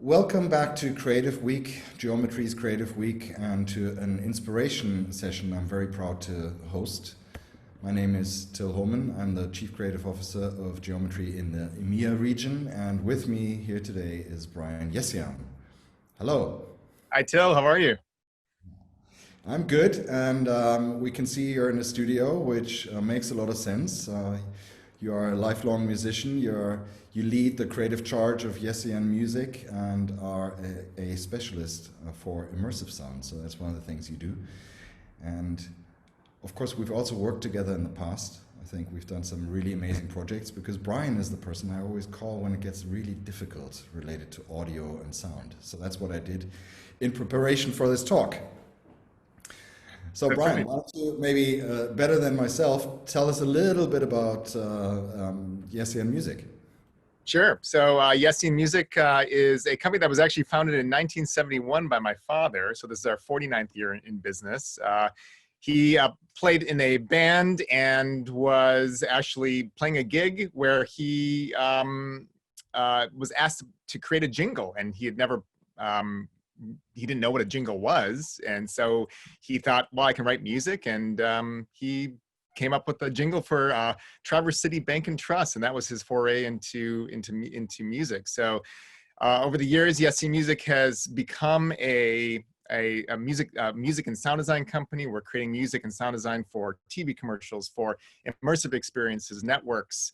Welcome back to Creative Week, Geometry's Creative Week, and to an inspiration session I'm very proud to host. My name is Till Hohmann. I'm the Chief Creative Officer of Geometry in the EMEA region, and with me here today is Brian Yessian. Hello. Hi Till, how are you? I'm good, and we can see you're in the studio, which makes a lot of sense. You are a lifelong musician. You lead the creative charge of Yessian music and are a specialist for immersive sound. So that's one of the things you do. And of course, we've also worked together in the past. I think we've done some really amazing projects because Brian is the person I always call when it gets really difficult related to audio and sound. So that's what I did in preparation for this talk. So That's Brian, right. why don't you maybe better than myself, tell us a little bit about Yessian music. Sure. So Yessian Music is a company that was actually founded in 1971 by my father. So this is our 49th year in business. He played in a band and was actually playing a gig where he was asked to create a jingle, and he had never he didn't know what a jingle was, and so he thought, well, I can write music, and he came up with a jingle for Traverse City Bank and Trust, and that was his foray into music. So over the years, Yessian Music has become a music and sound design company. We're creating music and sound design for TV commercials, for immersive experiences, networks,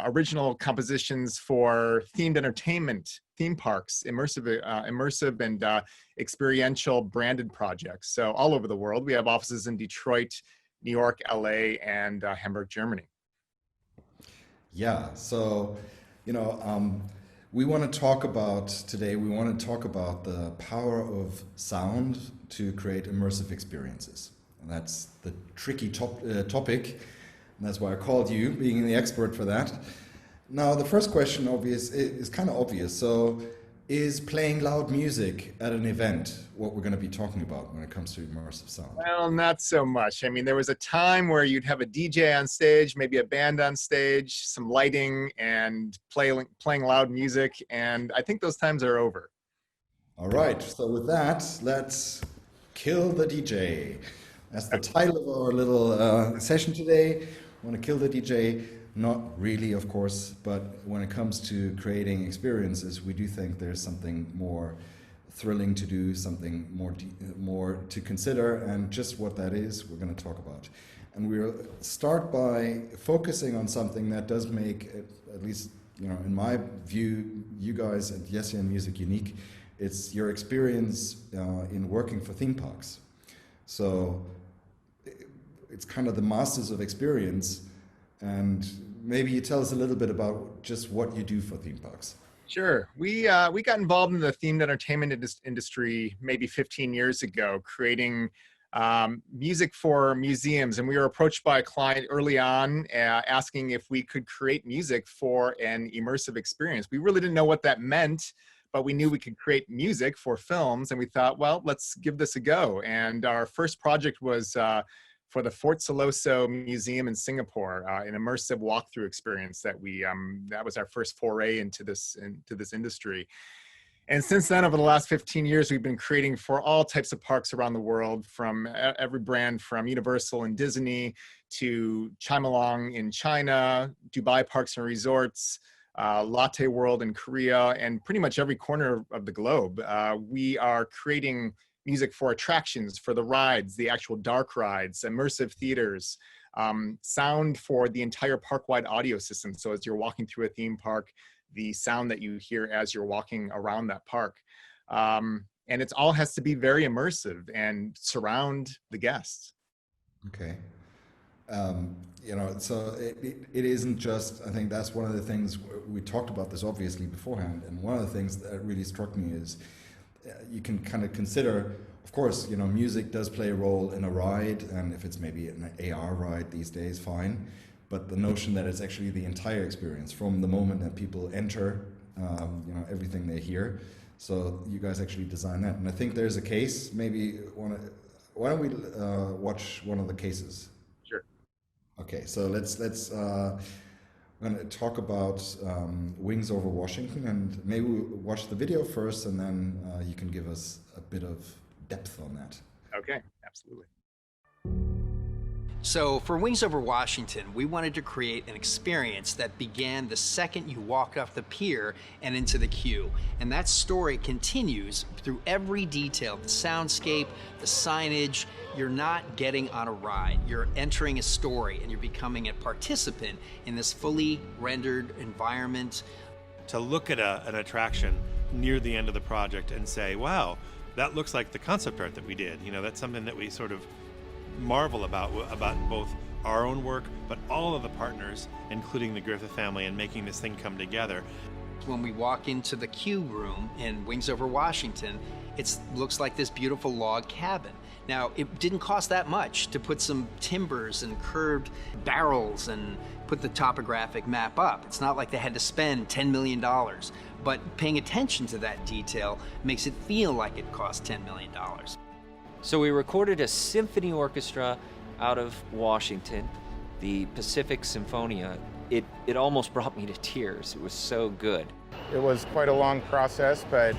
original compositions for themed entertainment, theme parks, immersive and experiential branded projects. So all over the world, we have offices in Detroit, New York, LA, and Hamburg, Germany. Yeah, so, you know, we want to talk about today, we want to talk about the power of sound to create immersive experiences. And that's the tricky topic. And that's why I called you, being the expert for that. Now, the first question is kind of obvious. So, is playing loud music at an event what we're going to be talking about when it comes to immersive sound? Well, not so much. I mean, there was a time where you'd have a DJ on stage, maybe a band on stage, some lighting, and playing loud music. And I think those times are over. All right, so with that, let's kill the DJ. That's the title of our little session today. I want to kill the DJ. Not really, of course, but when it comes to creating experiences, we do think there's something more thrilling to do, something more to consider, and just what that is, we're going to talk about. And we'll start by focusing on something that does make, at least in my view, you guys at Yessian Music unique. It's your experience in working for theme parks. So it's kind of the masters of experience. And maybe you tell us a little bit about just what you do for theme parks. Sure. We got involved in the themed entertainment industry maybe 15 years ago, creating music for museums. And we were approached by a client early on asking if we could create music for an immersive experience. We really didn't know what that meant, but we knew we could create music for films. And we thought, well, let's give this a go. And our first project was for the Fort Siloso Museum in Singapore, an immersive walkthrough experience that that was our first foray into this industry. And since then, over the last 15 years, we've been creating for all types of parks around the world, from every brand from Universal and Disney to Chimelong in China, Dubai Parks and Resorts, Lotte World in Korea, and pretty much every corner of the globe. We are creating music for attractions, for the rides, the actual dark rides, immersive theaters, sound for the entire park-wide audio system. So as you're walking through a theme park, the sound that you hear as you're walking around that park. And it all has to be very immersive and surround the guests. Okay. So it isn't just, I think that's one of the things, we talked about this obviously beforehand, and one of the things that really struck me is you can kind of consider, of course, music does play a role in a ride, and if it's maybe an AR ride these days, fine. But the notion that it's actually the entire experience from the moment that people enter, everything they hear. So you guys actually design that, and I think there's a case. Maybe why don't we watch one of the cases? Sure. Okay, so let's going to talk about Wings Over Washington, and maybe we'll watch the video first, and then you can give us a bit of depth on that. Okay, absolutely. So for Wings Over Washington, we wanted to create an experience that began the second you walk off the pier and into the queue. And that story continues through every detail, the soundscape, the signage. You're not getting on a ride. You're entering a story and you're becoming a participant in this fully rendered environment. To look at an attraction near the end of the project and say, wow, that looks like the concept art that we did. You know, that's something that we sort of marvel about both our own work, but all of the partners, including the Griffith family, and making this thing come together. When we walk into the queue room in Wings Over Washington, it looks like this beautiful log cabin. Now, it didn't cost that much to put some timbers and curved barrels and put the topographic map up. It's not like they had to spend $10 million, but paying attention to that detail makes it feel like it cost $10 million. So we recorded a symphony orchestra out of Washington, the Pacific Symphonia. It almost brought me to tears. It was so good. It was quite a long process, but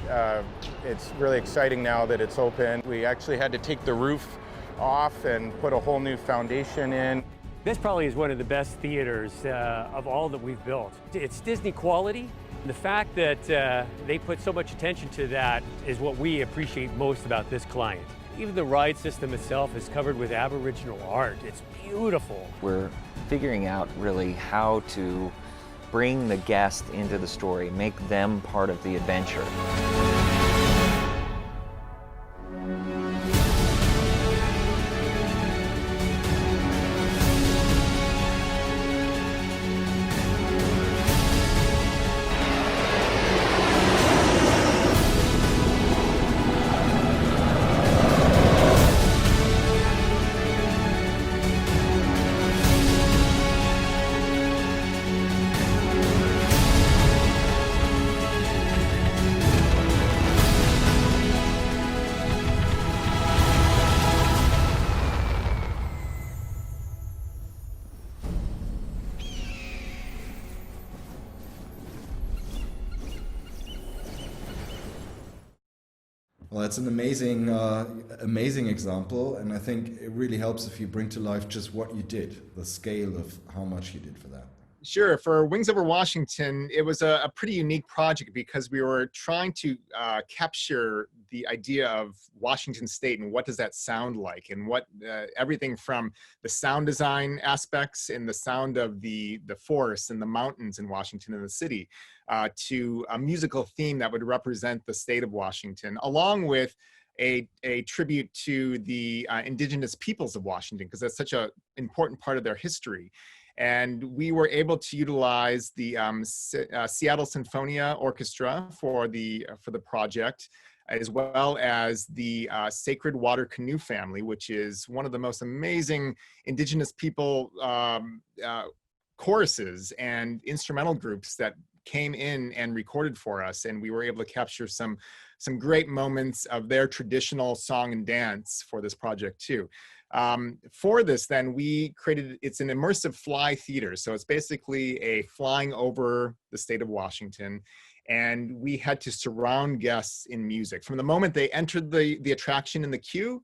it's really exciting now that it's open. We actually had to take the roof off and put a whole new foundation in. This probably is one of the best theaters of all that we've built. It's Disney quality. The fact that they put so much attention to that is what we appreciate most about this client. Even the ride system itself is covered with Aboriginal art. It's beautiful. We're figuring out really how to bring the guest into the story, make them part of the adventure. Well, it's an amazing, amazing example, and I think it really helps if you bring to life just what you did, the scale of how much you did for that. Sure. For Wings Over Washington, it was a pretty unique project because we were trying to capture the idea of Washington State and what does that sound like, and what everything from the sound design aspects and the sound of the forests and the mountains in Washington and the city to a musical theme that would represent the state of Washington, along with a tribute to the indigenous peoples of Washington, because that's such an important part of their history. And we were able to utilize the Seattle Sinfonia Orchestra for the project, as well as the Sacred Water Canoe family, which is one of the most amazing indigenous people choruses and instrumental groups that came in and recorded for us. And we were able to capture some great moments of their traditional song and dance for this project too. For this, then, we created, it's an immersive fly theater. So it's basically a flying over the state of Washington. And we had to surround guests in music. From the moment they entered the attraction in the queue,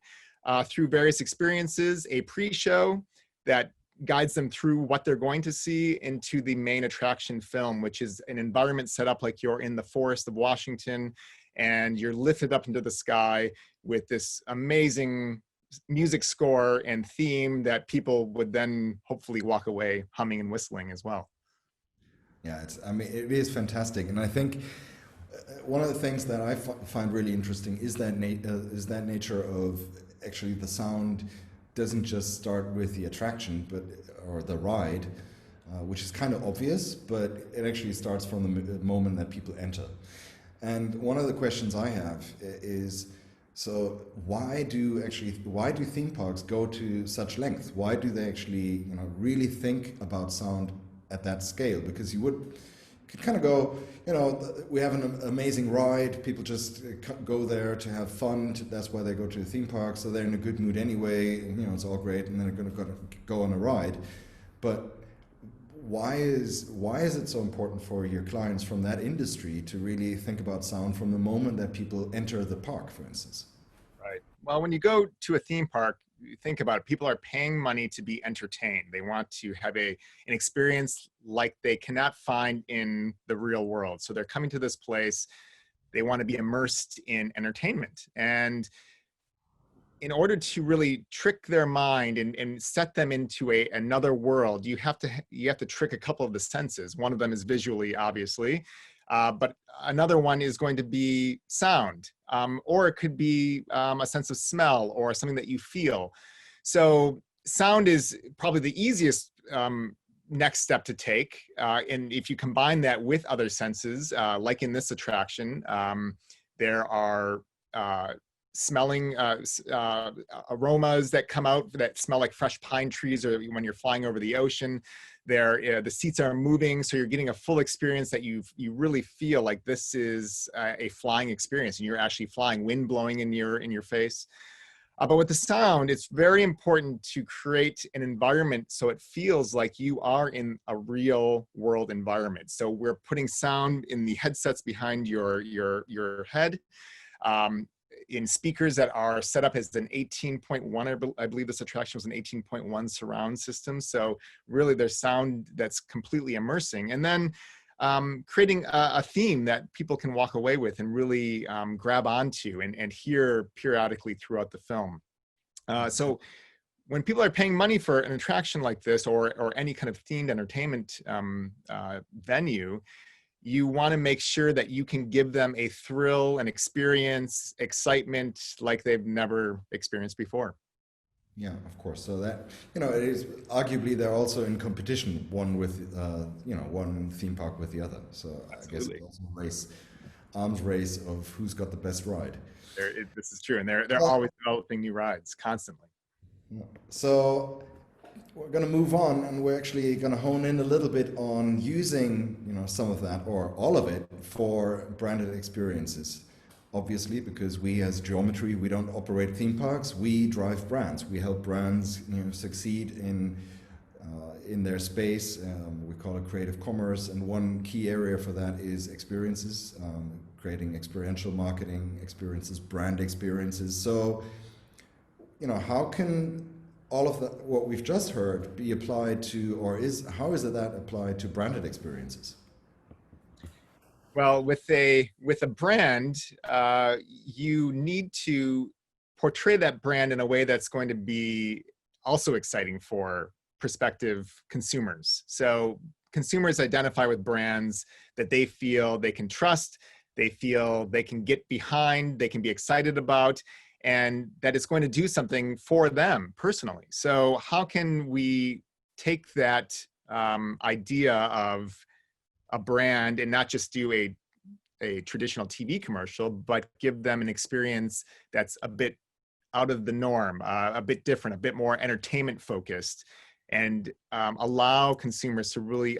through various experiences, a pre-show that guides them through what they're going to see, into the main attraction film, which is an environment set up like you're in the forest of Washington, and you're lifted up into the sky with this amazing music score and theme that people would then hopefully walk away humming and whistling as well. Yeah, I mean, it is fantastic, and I think one of the things that I find really interesting is that nature of actually the sound doesn't just start with the attraction, or the ride, which is kind of obvious, but it actually starts from the moment that people enter. And one of the questions I have is, so why do theme parks go to such length? Why do they actually, really think about sound at that scale? Because you could kind of go, we have an amazing ride. People just go there to have fun. That's why they go to a theme park. So they're in a good mood anyway. And, it's all great. And then they're going to go on a ride. But why is it so important for your clients from that industry to really think about sound from the moment that people enter the park, for instance? Right. Well, when you go to a theme park, you think about it, people are paying money to be entertained. They want to have an experience like they cannot find in the real world. So they're coming to this place, they want to be immersed in entertainment. And in order to really trick their mind and set them into another world, you have to trick a couple of the senses. One of them is visually, obviously, but another one is going to be sound, or it could be a sense of smell or something that you feel. So sound is probably the easiest next step to take. And if you combine that with other senses, like in this attraction, there are smelling aromas that come out that smell like fresh pine trees, or when you're flying over the ocean. The seats are moving, so you're getting a full experience that you really feel like this is a flying experience, and you're actually flying, wind blowing in your face. But with the sound, it's very important to create an environment so it feels like you are in a real world environment. So we're putting sound in the headsets behind your head, in speakers that are set up as an 18.1, I believe this attraction was an 18.1 surround system. So really there's sound that's completely immersing. And then creating a theme that people can walk away with and really grab onto and hear periodically throughout the film. So when people are paying money for an attraction like this, or any kind of themed entertainment venue, you want to make sure that you can give them a thrill, an experience, excitement like they've never experienced before. Yeah, of course. So that, it is arguably they're also in competition, one with, one theme park with the other. So Absolutely. I guess it's also arms race of who's got the best ride. This is true. And they're always developing new rides constantly. Yeah. So we're going to move on, and we're actually going to hone in a little bit on using, some of that or all of it for branded experiences. Obviously, because we as Geometry, we don't operate theme parks, we drive brands. We help brands succeed in their space. We call it creative commerce, and one key area for that is experiences, creating experiential marketing experiences, brand experiences. So, how can all of that, what we've just heard, be applied to, how is it that applied to branded experiences? Well, with a brand, you need to portray that brand in a way that's going to be also exciting for prospective consumers. So consumers identify with brands that they feel they can trust, they feel they can get behind, they can be excited about, and that it's going to do something for them personally. So how can we take that idea of a brand and not just do a traditional TV commercial, but give them an experience that's a bit out of the norm, a bit different, a bit more entertainment focused, and allow consumers to really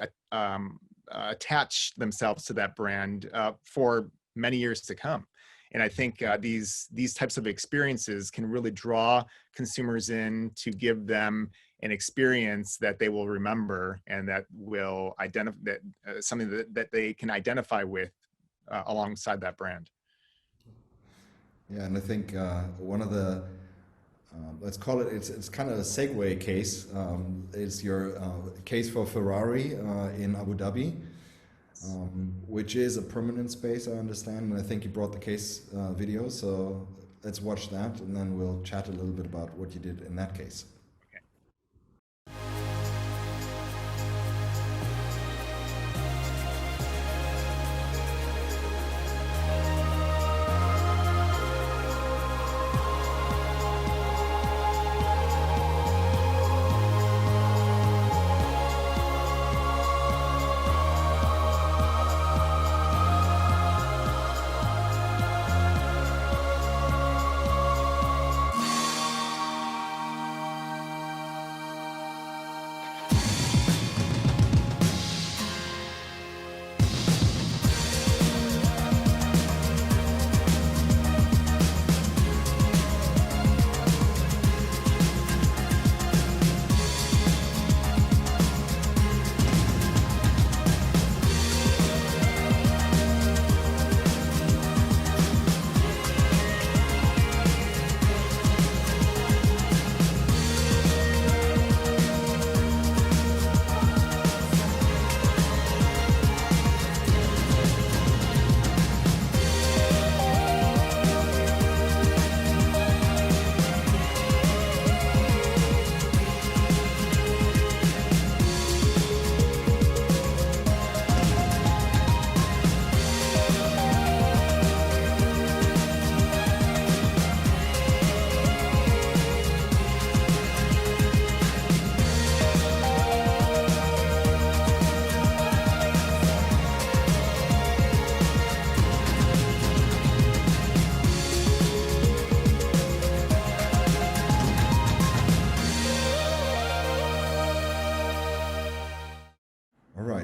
attach themselves to that brand for many years to come. And I think these types of experiences can really draw consumers in to give them an experience that they will remember and that will identify something that they can identify with alongside that brand. Yeah, and I think one of the let's call it, it's kind of a segue case, is your case for Ferrari in Abu Dhabi. Which is a permanent space, I understand, and I think you brought the case video, so let's watch that, and then we'll chat a little bit about what you did in that case.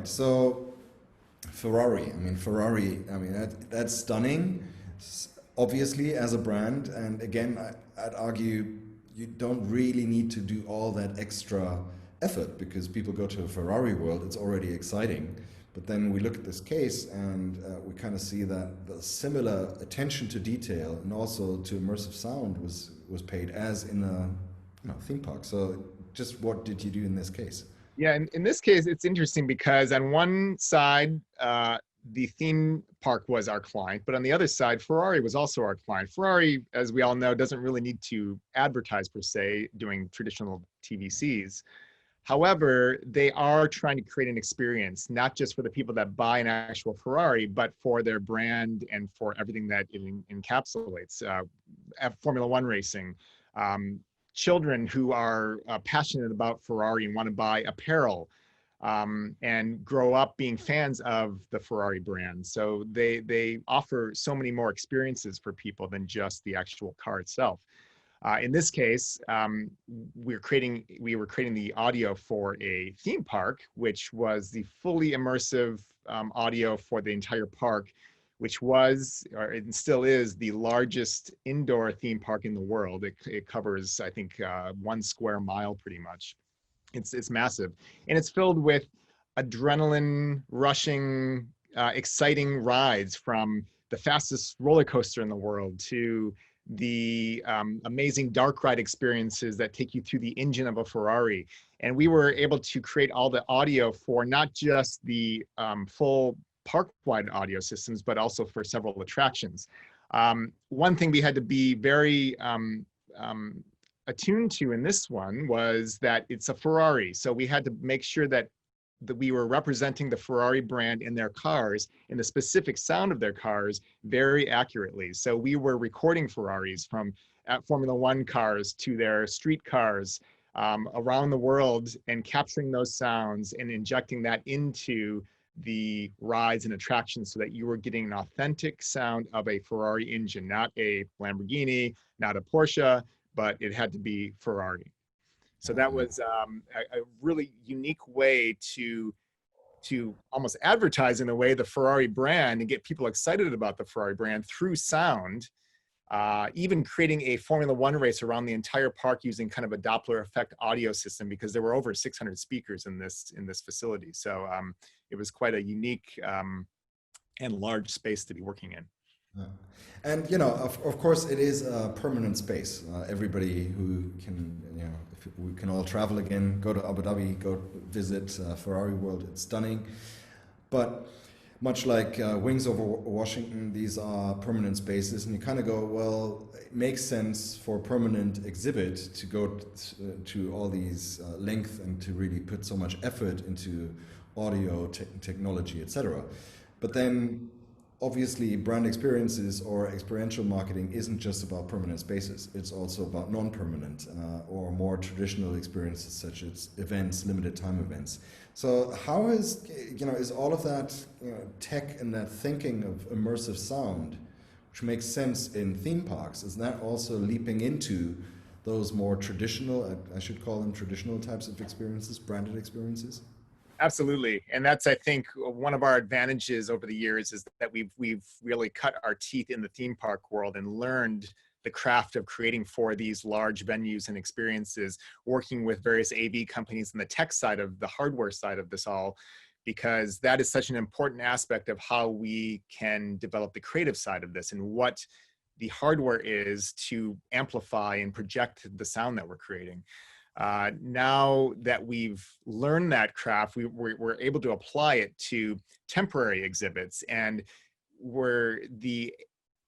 right. So Ferrari. I mean, Ferrari. I mean, that's stunning. Obviously, as a brand, and again, I'd argue you don't really need to do all that extra effort because people go to a Ferrari world. It's already exciting. But then we look at this case and we kind of see that the similar attention to detail and also to immersive sound was paid as in a theme park. So just what did you do in this case? Yeah, in this case, it's interesting because on one side, the theme park was our client, but on the other side, Ferrari was also our client. Ferrari, as we all know, doesn't really need to advertise per se doing traditional TVCs. However, they are trying to create an experience, not just for the people that buy an actual Ferrari, but for their brand and for everything that it encapsulates. Formula One racing, children who are passionate about Ferrari and want to buy apparel, and grow up being fans of the Ferrari brand. So they offer so many more experiences for people than just the actual car itself. In this case, we were creating the audio for a theme park, which was the fully immersive audio for the entire park, which was, or it still is, the largest indoor theme park in the world. It covers, I think, 1 square mile pretty much. It's massive, and it's filled with adrenaline rushing, exciting rides, from the fastest roller coaster in the world to the amazing dark ride experiences that take you through the engine of a Ferrari. And we were able to create all the audio for not just the full park-wide audio systems, but also for several attractions. One thing we had to be very attuned to in this one was that it's a Ferrari. So we had to make sure that we were representing the Ferrari brand in their cars, in the specific sound of their cars, very accurately. So we were recording Ferraris from Formula One cars to their street cars around the world, and capturing those sounds and injecting that into the rides and attractions so that you were getting an authentic sound of a Ferrari engine, not a Lamborghini, not a Porsche, but it had to be Ferrari. So that was a really unique way to almost advertise in a way the Ferrari brand and get people excited about the Ferrari brand through sound. Even creating a Formula One race around the entire park using kind of a Doppler effect audio system, because there were over 600 speakers in this facility. So it was quite a unique and large space to be working in. Yeah. And of course, it is a permanent space. Everybody who can, if we can all travel again, go to Abu Dhabi, go visit Ferrari World. It's stunning. But much like Wings over Washington, these are permanent spaces, and you kind of go, well, it makes sense for a permanent exhibit to go to all these lengths and to really put so much effort into audio, technology, etc. But then obviously, brand experiences or experiential marketing isn't just about permanent spaces. It's also about non-permanent or more traditional experiences, such as events, limited time events. So how is all of that tech and that thinking of immersive sound, which makes sense in theme parks, is that also leaping into those more traditional, I should call them traditional types of experiences, branded experiences? Absolutely. And that's, I think, one of our advantages over the years is that we've really cut our teeth in the theme park world and learned the craft of creating for these large venues and experiences, working with various AV companies and the tech side of the hardware side of this all, because that is such an important aspect of how we can develop the creative side of this and what the hardware is to amplify and project the sound that we're creating. Now that we've learned that craft, we're able to apply it to temporary exhibits, and where the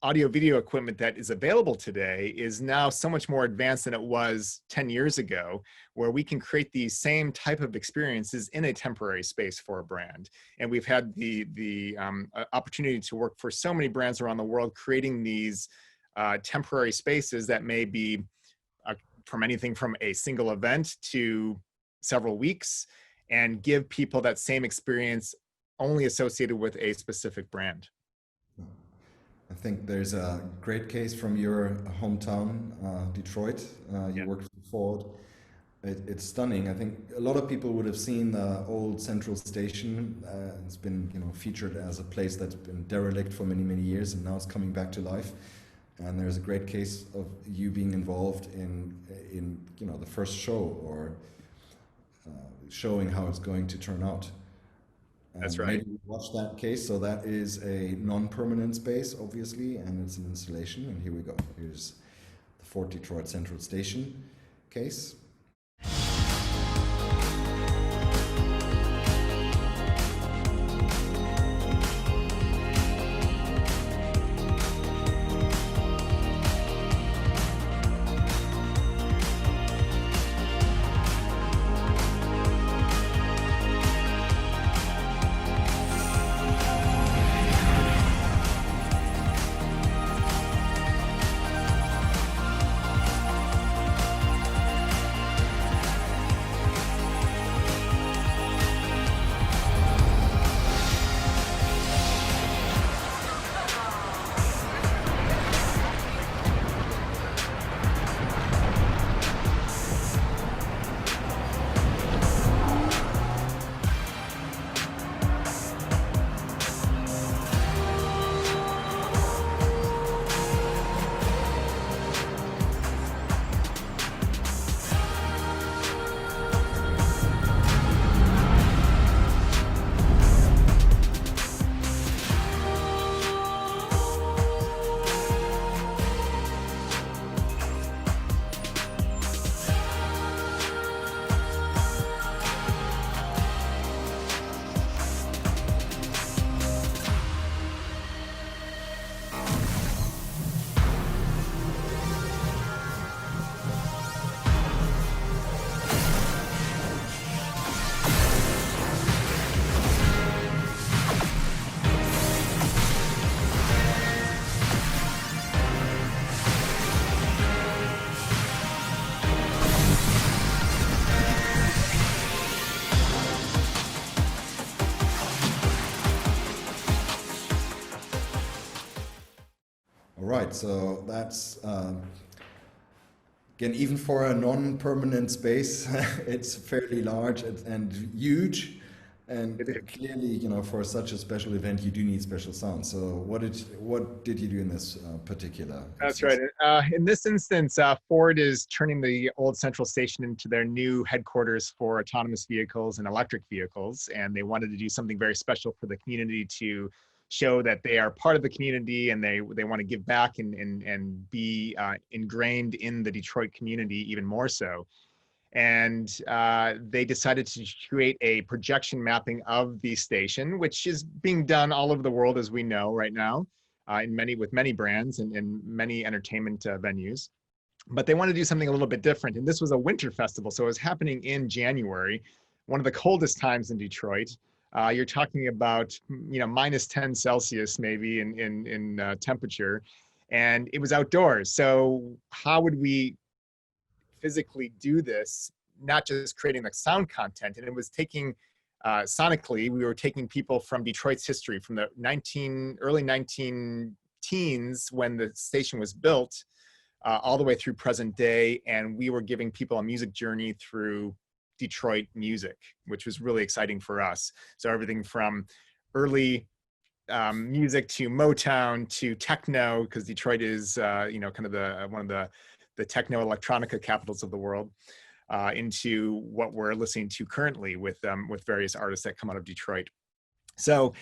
audio video equipment that is available today is now so much more advanced than it was 10 years ago, where we can create these same type of experiences in a temporary space for a brand. And we've had the opportunity to work for so many brands around the world, creating these temporary spaces that may be from anything from a single event to several weeks, and give people that same experience only associated with a specific brand. I think there's a great case from your hometown, Detroit. You worked for Ford. It's stunning. I think a lot of people would have seen the old Central Station. It's been, featured as a place that's been derelict for many, many years, and now it's coming back to life. And there's a great case of you being involved in the first show, or showing how it's going to turn out. That's And right. maybe watch that case. So that is a non-permanent space, obviously, and it's an installation. And here we go. Here's the Fort Detroit Central Station case. All right, so that's again, even for a non-permanent space, it's fairly large and huge, and clearly, for such a special event, you do need special sound. So, what did you do in this particular? That's right. In this instance, Ford is turning the old Central Station into their new headquarters for autonomous vehicles and electric vehicles, and they wanted to do something very special for the community to show that they are part of the community, and they want to give back and be ingrained in the Detroit community even more so. And they decided to create a projection mapping of the station, which is being done all over the world, as we know right now, with many brands and many entertainment venues. But they want to do something a little bit different. And this was a winter festival, so it was happening in January, one of the coldest times in Detroit. You're talking about minus 10 Celsius maybe in temperature, and it was outdoors. So how would we physically do this? Not just creating the sound content, and it was taking sonically. We were taking people from Detroit's history, from the early 19 teens when the station was built, all the way through present day, and we were giving people a music journey through Detroit music, which was really exciting for us. So everything from early music to Motown to techno, because Detroit is kind of one of the techno electronica capitals of the world, into what we're listening to currently with various artists that come out of Detroit. So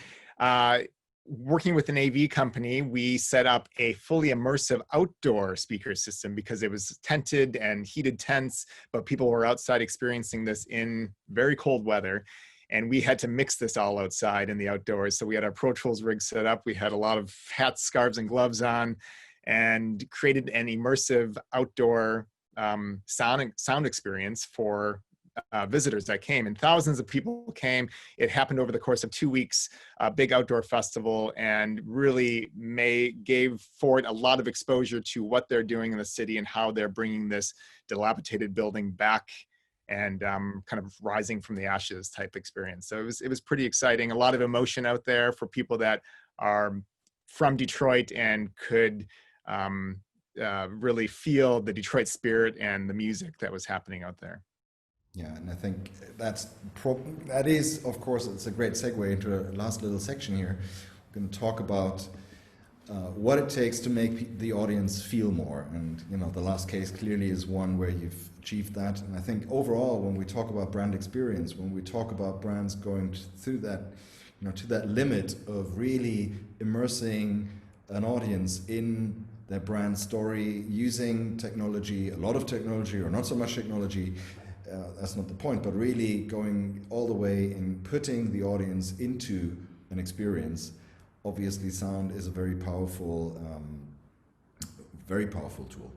working with an AV company, we set up a fully immersive outdoor speaker system because it was tented and heated tents, but people were outside experiencing this in very cold weather. And we had to mix this all outside in the outdoors. So we had our Pro Tools rig set up. We had a lot of hats, scarves, and gloves on, and created an immersive outdoor sound experience for visitors that came, and thousands of people came. It happened over the course of 2 weeks, a big outdoor festival, and really gave Ford a lot of exposure to what they're doing in the city and how they're bringing this dilapidated building back and kind of rising from the ashes type experience. So it was pretty exciting. A lot of emotion out there for people that are from Detroit and could really feel the Detroit spirit and the music that was happening out there. Yeah, and I think that is, of course, it's a great segue into a last little section here. We're going to talk about what it takes to make the audience feel more. And, the last case clearly is one where you've achieved that. And I think overall, when we talk about brand experience, when we talk about brands going through that, to that limit of really immersing an audience in their brand story, using technology, a lot of technology or not so much technology, that's not the point, but really going all the way in putting the audience into an experience. Obviously, sound is a very powerful tool.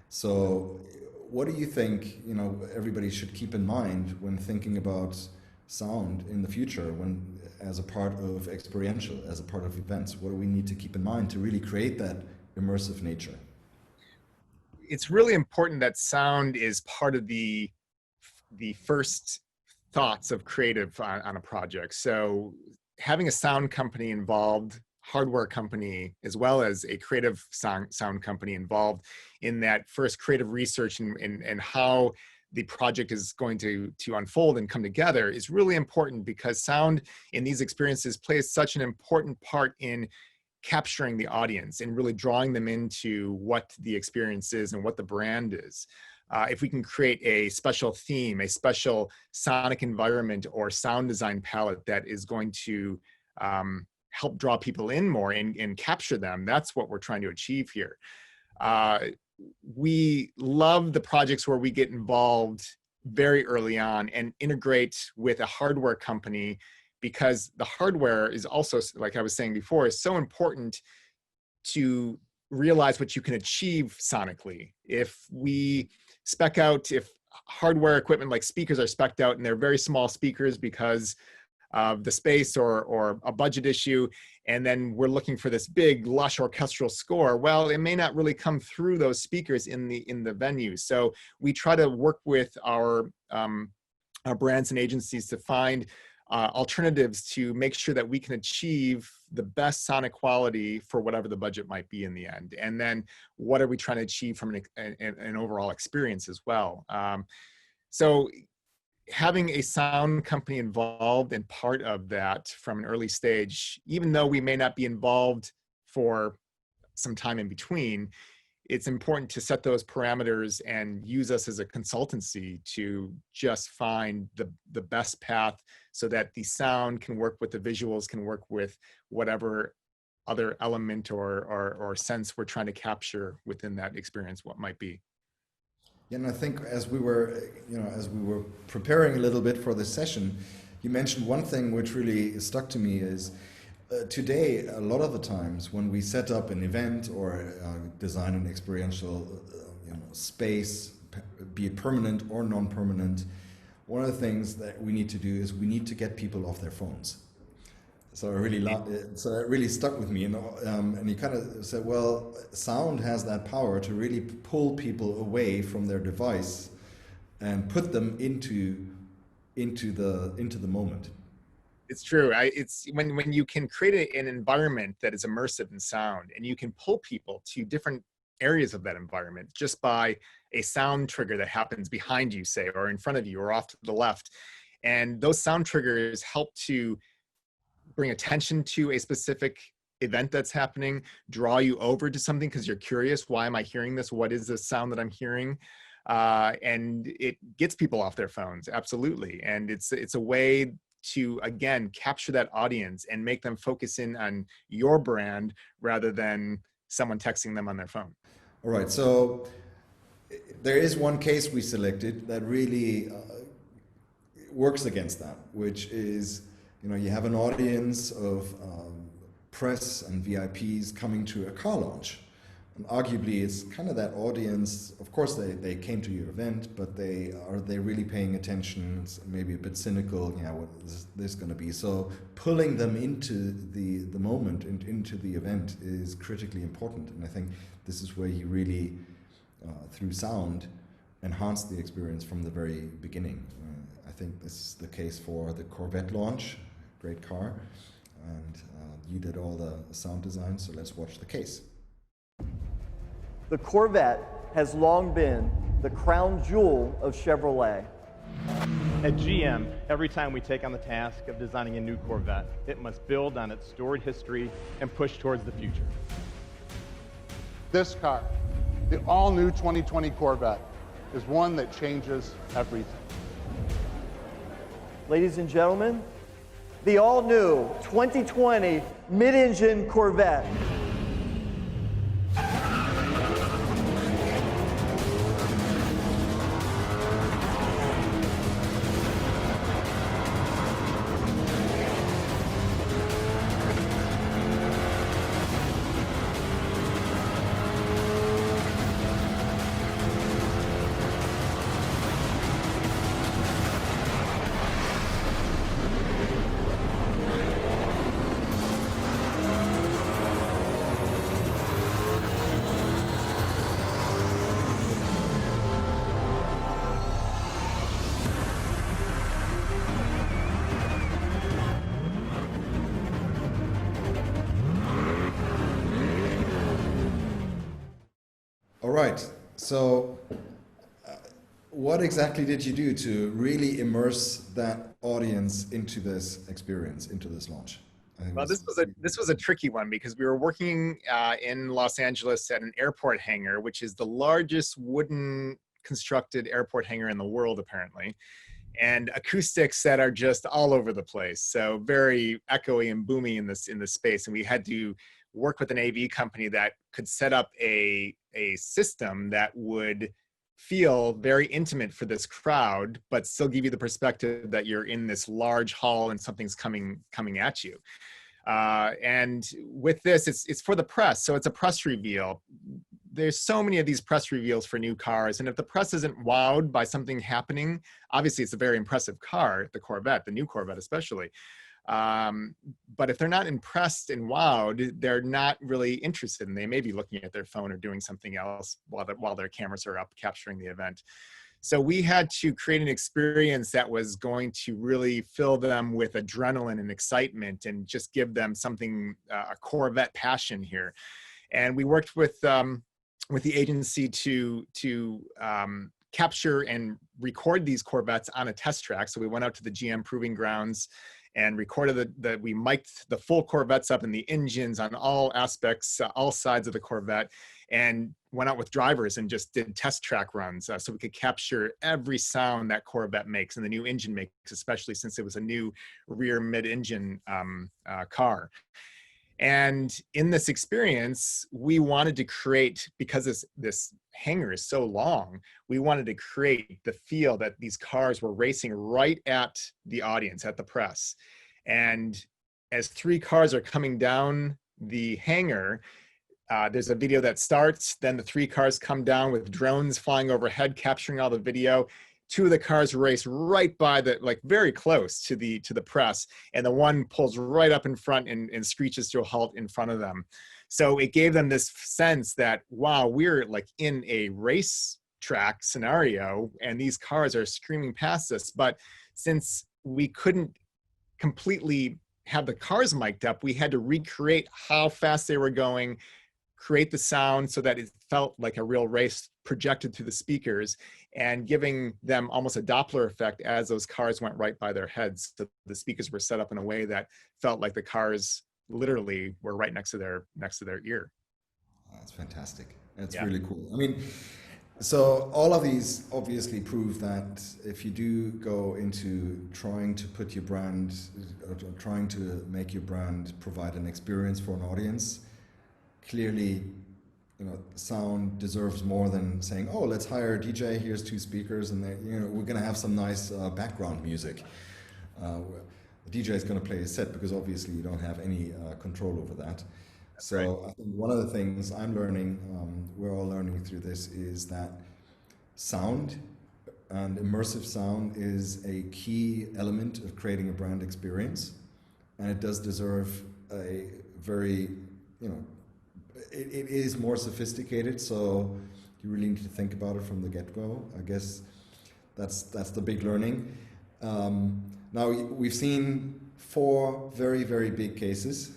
So what do you think, everybody should keep in mind when thinking about sound in the future, as a part of experiential, as a part of events? What do we need to keep in mind to really create that immersive nature? It's really important that sound is part of the first thoughts of creative on a project. So having a sound company involved, hardware company, as well as a creative sound company involved in that first creative research and how the project is going to unfold and come together is really important, because sound in these experiences plays such an important part in capturing the audience and really drawing them into what the experience is and what the brand is. If we can create a special theme, a special sonic environment or sound design palette that is going to help draw people in more and capture them, that's what we're trying to achieve here. We love the projects where we get involved very early on and integrate with a hardware company, because the hardware is also, like I was saying before, is so important to realize what you can achieve sonically. If hardware equipment like speakers are spec'd out and they're very small speakers because of the space or a budget issue, and then we're looking for this big lush orchestral score, well, it may not really come through those speakers in the venue. So we try to work with our brands and agencies to find alternatives to make sure that we can achieve the best sonic quality for whatever the budget might be in the end. And then what are we trying to achieve from an overall experience as well? So having a sound company involved and part of that from an early stage, even though we may not be involved for some time in between, it's important to set those parameters and use us as a consultancy to just find the best path so that the sound can work with the visuals, can work with whatever other element or sense we're trying to capture within that experience, what might be. Yeah, and I think as we were preparing a little bit for this session, you mentioned one thing which really stuck to me is today, a lot of the times when we set up an event or design an experiential space, be it permanent or non-permanent, one of the things that we need to do is we need to get people off their phones. So that really stuck with me, and he kind of said, well, sound has that power to really pull people away from their device and put them into the moment. It's true. It's when you can create an environment that is immersive in sound, and you can pull people to different areas of that environment just by a sound trigger that happens behind you, say, or in front of you, or off to the left. And those sound triggers help to bring attention to a specific event that's happening, draw you over to something because you're curious, why am I hearing this? What is this sound that I'm hearing? And it gets people off their phones, absolutely. And it's a way to, again, capture that audience and make them focus in on your brand rather than someone texting them on their phone. All right, so there is one case we selected that really works against that, which is, you have an audience of press and VIPs coming to a car launch. And arguably, it's kind of that audience, of course, they came to your event, but are they really paying attention? It's maybe a bit cynical, what is this going to be? So pulling them into the moment, into the event is critically important. And I think this is where you really, through sound, enhance the experience from the very beginning. I think this is the case for the Corvette launch, great car, and you did all the sound design, so let's watch the case. The Corvette has long been the crown jewel of Chevrolet. At GM, every time we take on the task of designing a new Corvette, it must build on its storied history and push towards the future. This car, the all-new 2020 Corvette, is one that changes everything. Ladies and gentlemen, the all-new 2020 mid-engine Corvette. All right, so what exactly did you do to really immerse that audience into this experience, into this launch? Well, this was a tricky one because we were working in Los Angeles at an airport hangar, which is the largest wooden constructed airport hangar in the world, apparently, and acoustics that are just all over the place. So very echoey and boomy in this space, and we had to work with an AV company that could set up a system that would feel very intimate for this crowd, but still give you the perspective that you're in this large hall and something's coming at you. And with this, it's for the press, so it's a press reveal. There's so many of these press reveals for new cars, and if the press isn't wowed by something happening, obviously it's a very impressive car, the Corvette, the new Corvette especially. But if they're not impressed and wowed, they're not really interested, and they may be looking at their phone or doing something else while their cameras are up capturing the event. So we had to create an experience that was going to really fill them with adrenaline and excitement and just give them something, a Corvette passion here. And we worked with the agency to capture and record these Corvettes on a test track. So we went out to the GM Proving Grounds and recorded we mic'd the full Corvettes up and the engines on all aspects, all sides of the Corvette, and went out with drivers and just did test track runs so we could capture every sound that Corvette makes and the new engine makes, especially since it was a new rear mid-engine car. And in this experience, we wanted to create, because this hangar is so long, we wanted to create the feel that these cars were racing right at the audience, at the press. And as three cars are coming down the hangar, there's a video that starts, then the three cars come down with drones flying overhead, capturing all the video. Two of the cars race right by very close to the press, and the one pulls right up in front and screeches to a halt in front of them. So it gave them this sense that, wow, we're like in a race track scenario and these cars are screaming past us. But since we couldn't completely have the cars mic'd up, we had to recreate how fast they were going, create the sound so that it felt like a real race projected through the speakers, and giving them almost a Doppler effect as those cars went right by their heads. So the speakers were set up in a way that felt like the cars literally were right next to their ear. That's fantastic. That's really cool. I mean, so all of these obviously prove that if you do go into trying to put your brand, or trying to make your brand provide an experience for an audience, clearly, sound deserves more than saying, "Oh, let's hire a DJ. Here's two speakers, and we're going to have some nice background music." The DJ is going to play a set because obviously you don't have any control over that. That's so right. I think one of the things I'm learning, we're all learning through this, is that sound and immersive sound is a key element of creating a brand experience, and it does deserve a very, it is more sophisticated, so you really need to think about it from the get-go. I guess that's the big learning. Now, we've seen 4 very, very big cases.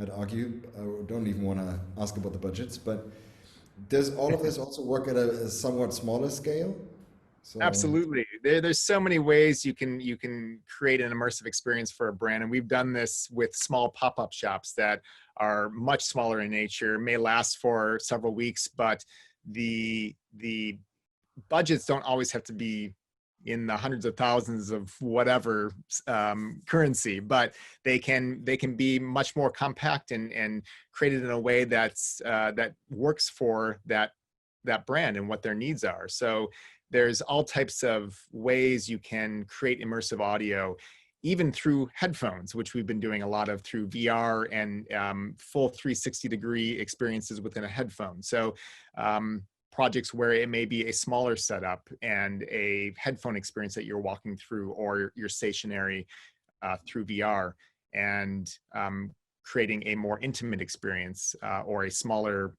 I'd argue, I don't even want to ask about the budgets, but does all of this also work at a somewhat smaller scale? So Absolutely. There's so many ways you can create an immersive experience for a brand. And we've done this with small pop-up shops that are much smaller in nature, may last for several weeks, but the budgets don't always have to be in the hundreds of thousands of whatever currency, but they can be much more compact and created in a way that's that works for that brand and what their needs are. So there's all types of ways you can create immersive audio, even through headphones, which we've been doing a lot of through VR and full 360-degree experiences within a headphone. So projects where it may be a smaller setup and a headphone experience that you're walking through, or you're stationary through VR, and creating a more intimate experience or a smaller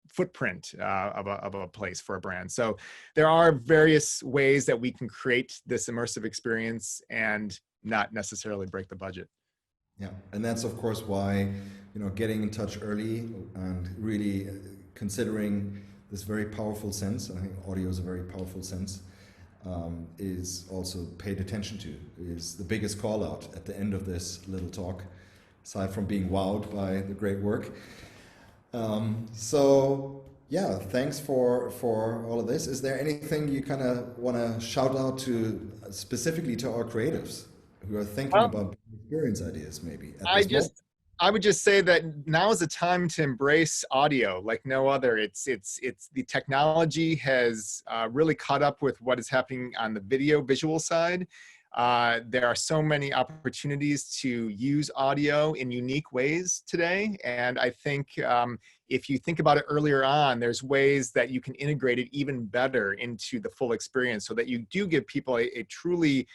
footprint of a place for a brand. So there are various ways that we can create this immersive experience and not necessarily break the budget. yeah, and that's of course why, getting in touch early and really considering this very powerful sense. I think audio is a very powerful sense. Is also paid attention to, is the biggest call out at the end of this little talk, aside from being wowed by the great work. So yeah, thanks for all of this. Is there anything you kind of want to shout out to specifically to our creatives who are thinking about experience ideas maybe at this moment? I would just say that now is the time to embrace audio like no other. It's the technology has really caught up with what is happening on the visual side. There are so many opportunities to use audio in unique ways today. And I think if you think about it earlier on, there's ways that you can integrate it even better into the full experience so that you do give people a truly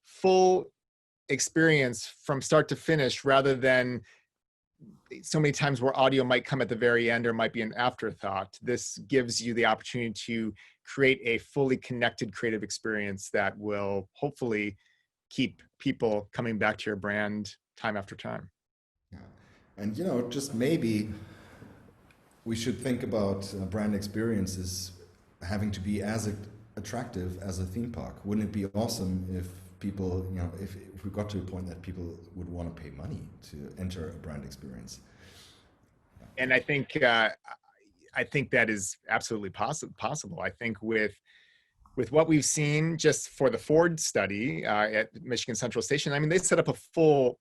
full experience from start to finish, rather than so many times where audio might come at the very end or might be an afterthought. This gives you the opportunity to create a fully connected creative experience that will hopefully keep people coming back to your brand time after time. Yeah. And just maybe we should think about brand experiences having to be as attractive as a theme park. Wouldn't it be awesome if people, if we got to a point that people would want to pay money to enter a brand experience? And I think that is absolutely possible. I think with what we've seen just for the Ford study at Michigan Central Station, I mean, they set up a full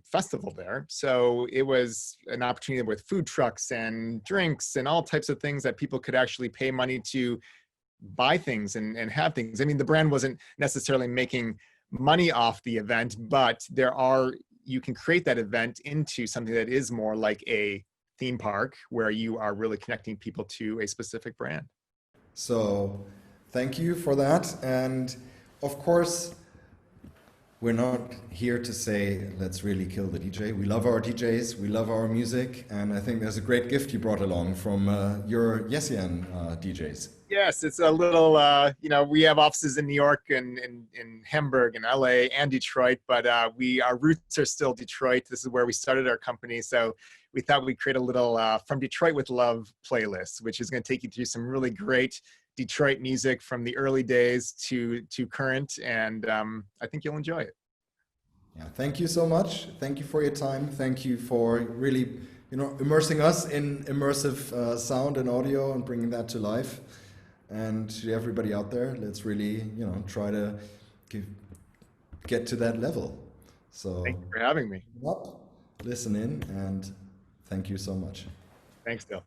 festival there. So it was an opportunity with food trucks and drinks and all types of things that people could actually pay money to buy things and have things. I mean, the brand wasn't necessarily making money off the event, but you can create that event into something that is more like a theme park where you are really connecting people to a specific brand. So thank you for that. And of course, we're not here to say, let's really kill the DJ. We love our DJs, we love our music, and I think there's a great gift you brought along from your Yessian DJs. Yes, it's a little, we have offices in New York and in Hamburg and LA and Detroit, but our roots are still Detroit. This is where we started our company. So we thought we'd create a little From Detroit with Love playlist, which is going to take you through some really great Detroit music from the early days to current. And I think you'll enjoy it. Yeah, thank you so much. Thank you for your time. Thank you for really, immersing us in immersive sound and audio and bringing that to life. And to everybody out there, let's really, try to get to that level. So thank you for having me. Listen in, and thank you so much. Thanks, Bill.